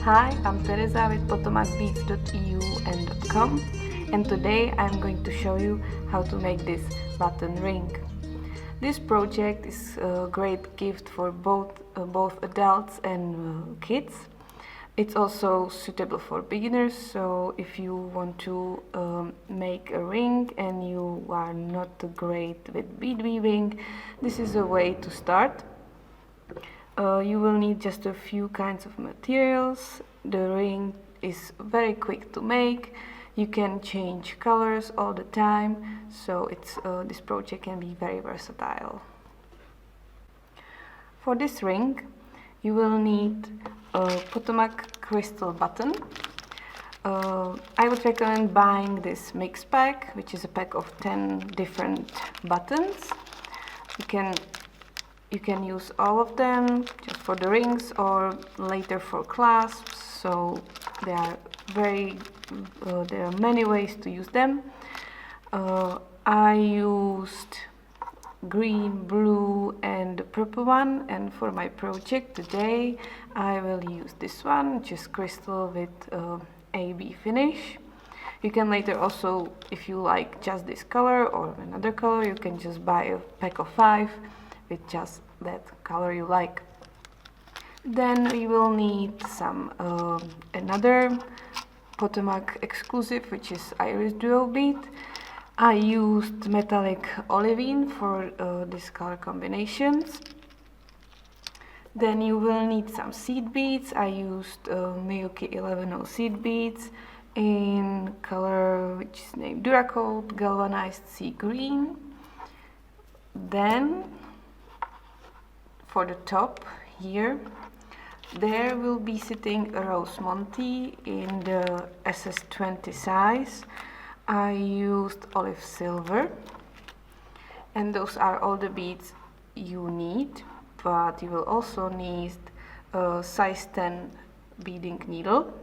Hi, I'm Tereza with PotomacBeads.eu and .com, and today I'm going to show you how to make this button ring. This project is a great gift for both adults and kids. It's also suitable for beginners, so if you want to make a ring and you are not great with bead weaving, this is a way to start. You will need just a few kinds of materials. The ring is very quick to make. You can change colors all the time, so this project can be very versatile. For this ring, you will need a Potomac crystal button. I would recommend buying this mix pack, which is a pack of 10 different buttons. You can use all of them just for the rings or later for clasps, so there are many ways to use them. I used green, blue and the purple one, and for my project today I will use this one, which is crystal with AB finish. You can later also, if you like just this color or another color, you can just buy a pack of 5 with just that color you like. Then we will need some another Potomac exclusive, which is Iris Duo bead. I used metallic olivine for these color combinations. Then you will need some seed beads. I used Miyuki 11 seed beads in color which is named Duracoat Galvanized Sea Green. Then for the top here, there will be sitting a Rose Monty in the SS20 size. I used olive silver, and those are all the beads you need, but you will also need a size 10 beading needle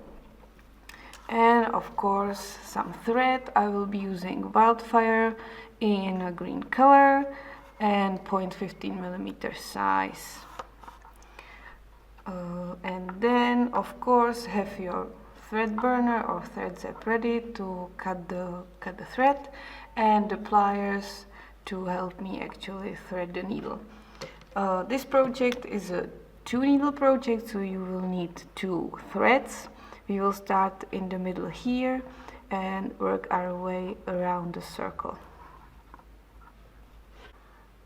and of course some thread. I will be using Wildfire in a green color and 0.15 millimeter size. And then of course have your thread burner or thread zap ready to cut the thread, and the pliers to help me actually thread the needle. This project is a 2 needle project, so you will need 2 threads. We will start in the middle here and work our way around the circle.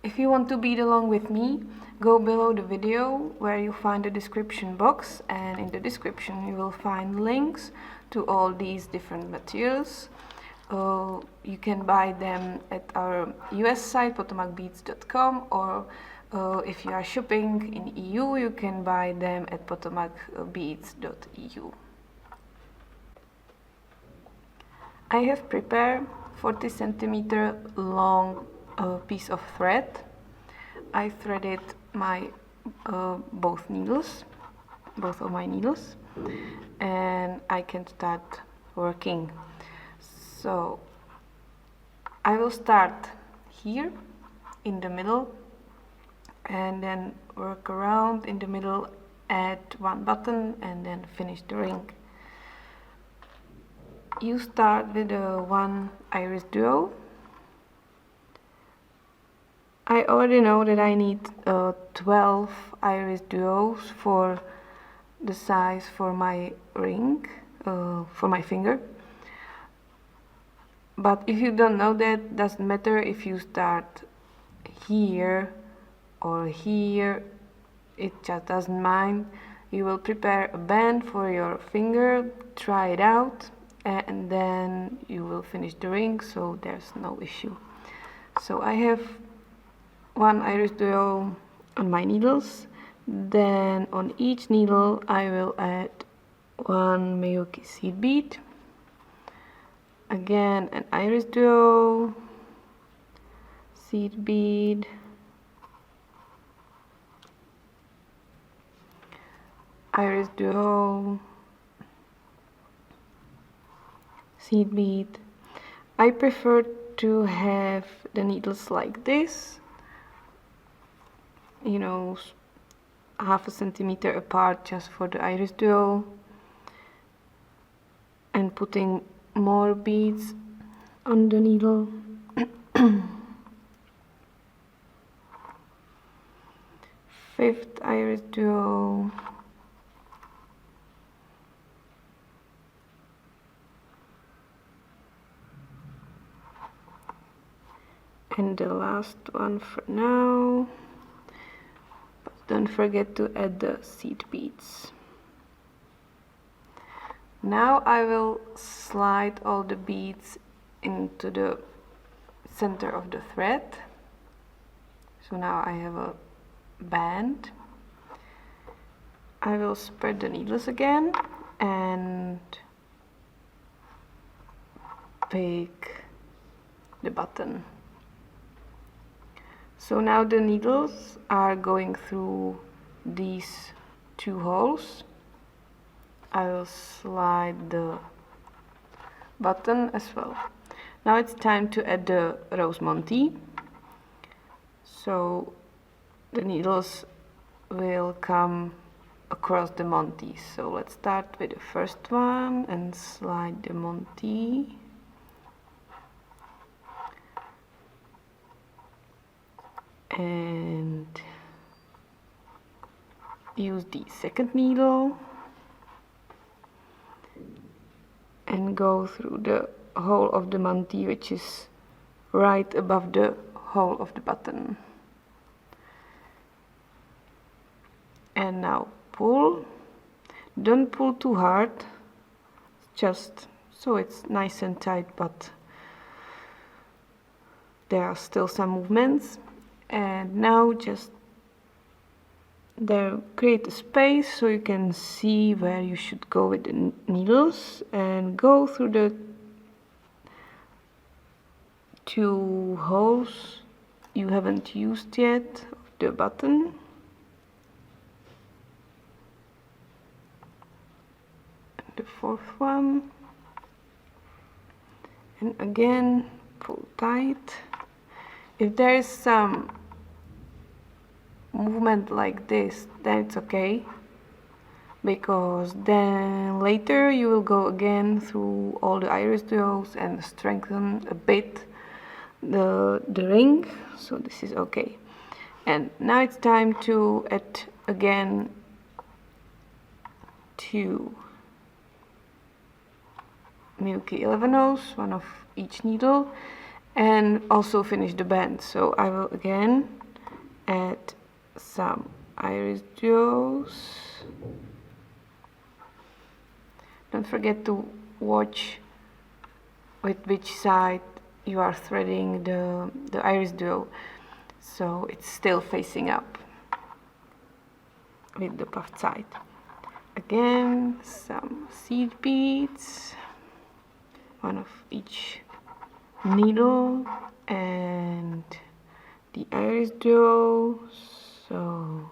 If you want to bead along with me, go below the video where you find the description box, and in the description you will find links to all these different materials. You can buy them at our US site potomacbeads.com, or if you are shopping in EU, you can buy them at potomacbeads.eu. I have prepared 40 centimeter long piece of thread. I threaded my both of my needles, and I can start working. So I will start here in the middle and then work around in the middle, add 1 button and then finish the ring. You start with one Iris Duo. I already know that I need 12 Iris Duos for the size for my ring, for my finger. But if you don't know that, doesn't matter if you start here or here, it just doesn't mind. You will prepare a band for your finger, try it out, and then you will finish the ring, so there's no issue. So I have 1 Iris Duo on my needles. Then on each needle I will add 1 Miyuki seed bead, again an Iris Duo, seed bead, Iris Duo, seed bead. I prefer to have the needles like this, you know, half a centimeter apart, just for the Iris Duo. and putting more beads on the needle. Fifth iris duo. And the last one for now. But don't forget to add the seed beads. Now I will slide all the beads into the center of the thread. So now I have a band. I will spread the needles again and pick the button. So now the needles are going through these two holes. I will slide the button as well. Now it's time to add the rose monty. So the needles will come across the monty. So let's start with the first one and slide the monty. And use the second needle and go through the hole of the monty, which is right above the hole of the button. And now pull. Don't pull too hard, just so it's nice and tight, but there are still some movements. And now just there, create a space so you can see where you should go with the needles, and go through the two holes you haven't used yet of the button. And the fourth one. And again, pull tight. If there is some movement like this, then it's okay, because then later you will go again through all the iris duos and strengthen a bit the ring, so this is okay. And now it's time to add again two Milky 11-0s, one of each needle, and also finish the band. So I will again add some iris duos. Don't forget to watch with which side you are threading the iris duo, so it's still facing up with the puffed side. Again, some seed beads, one of each needle, and the iris duo. So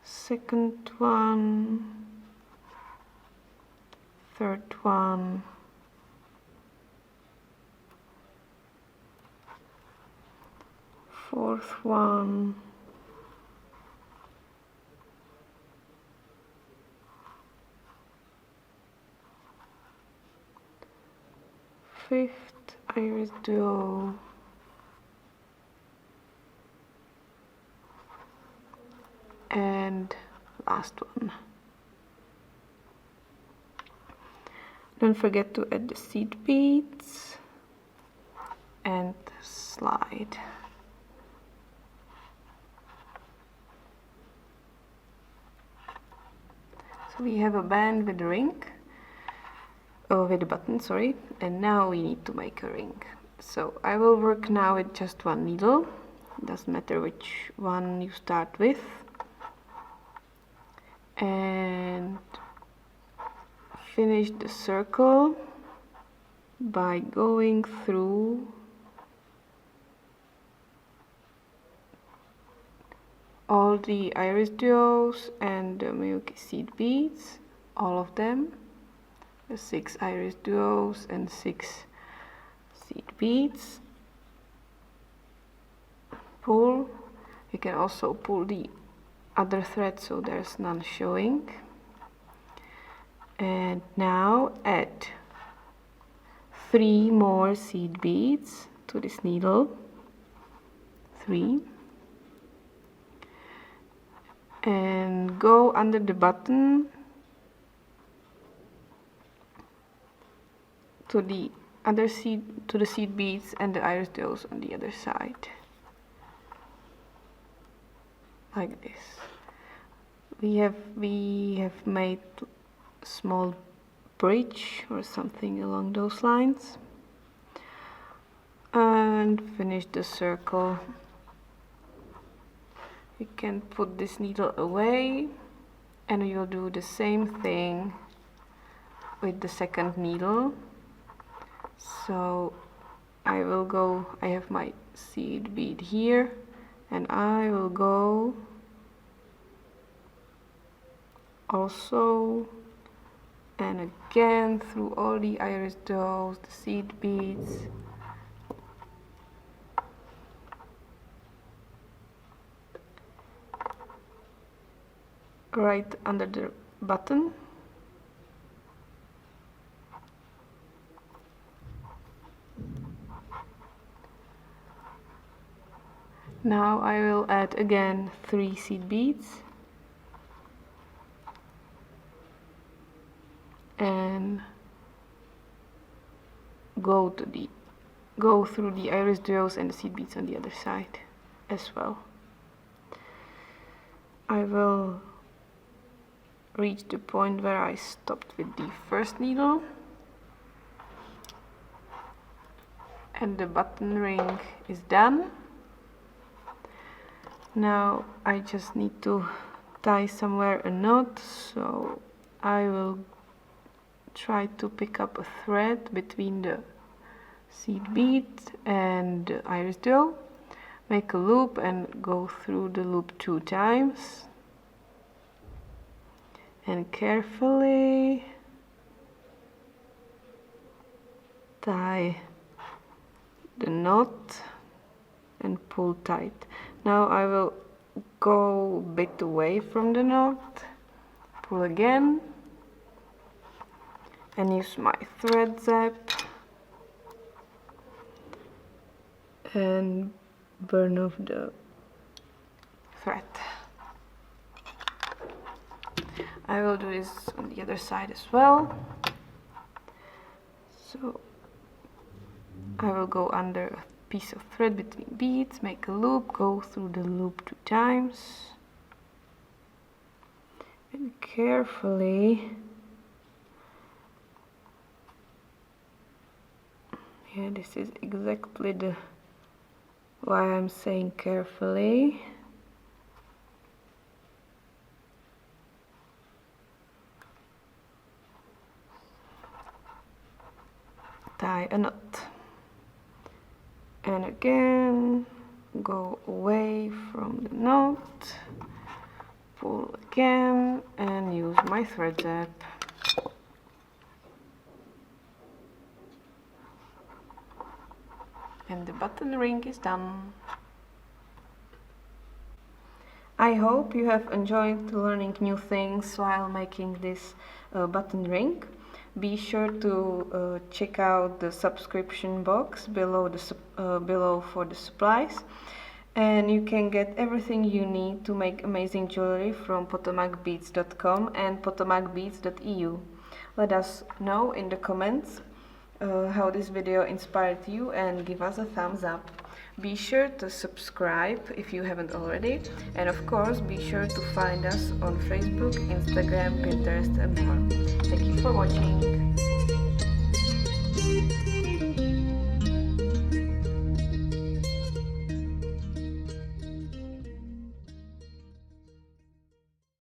second one, third one, fourth one, fifth iris duo, and last one. Don't forget to add the seed beads and slide. So we have a band with the ring, with the button, sorry, and now we need to make a ring. So I will work now with just one needle, doesn't matter which one you start with, and finish the circle by going through all the iris duos and the milky seed beads, all of them, the 6 iris duos and 6 seed beads. Pull. You can also pull the other thread so there's none showing. And now add 3 more seed beads to this needle. 3. And go under the button to the seed beads and the iris drills on the other side, like this. We have made a small bridge or something along those lines, and finish the circle. You can put this needle away, and you'll do the same thing with the second needle. So I have my seed bead here, and I will go also and again through all the iris dolls, the seed beads, right under the button. Now I will add again 3 seed beads and go through the iris drills and the seed beads on the other side as well. I will reach the point where I stopped with the first needle, and the button ring is done. Now I just need to tie somewhere a knot, so I will try to pick up a thread between the seed bead and the iris drill, make a loop and go through the loop 2 times, and carefully tie the knot and pull tight. Now I will go a bit away from the knot, pull again, and use my thread zap and burn off the thread. I will do this on the other side as well. So I will go under a piece of thread between beads, make a loop, go through the loop 2 times, and carefully, yeah, this is exactly why I'm saying carefully, tie a knot. And again, go away from the knot, pull again, and use my thread zap. And the button ring is done. I hope you have enjoyed learning new things while making this button ring. Be sure to check out the subscription box below for the supplies, and you can get everything you need to make amazing jewelry from potomacbeads.com and potomacbeads.eu. Let us know in the comments how this video inspired you, and give us a thumbs up. Be sure to subscribe if you haven't already, and of course be sure to find us on Facebook, Instagram, Pinterest and more. Thank you for watching.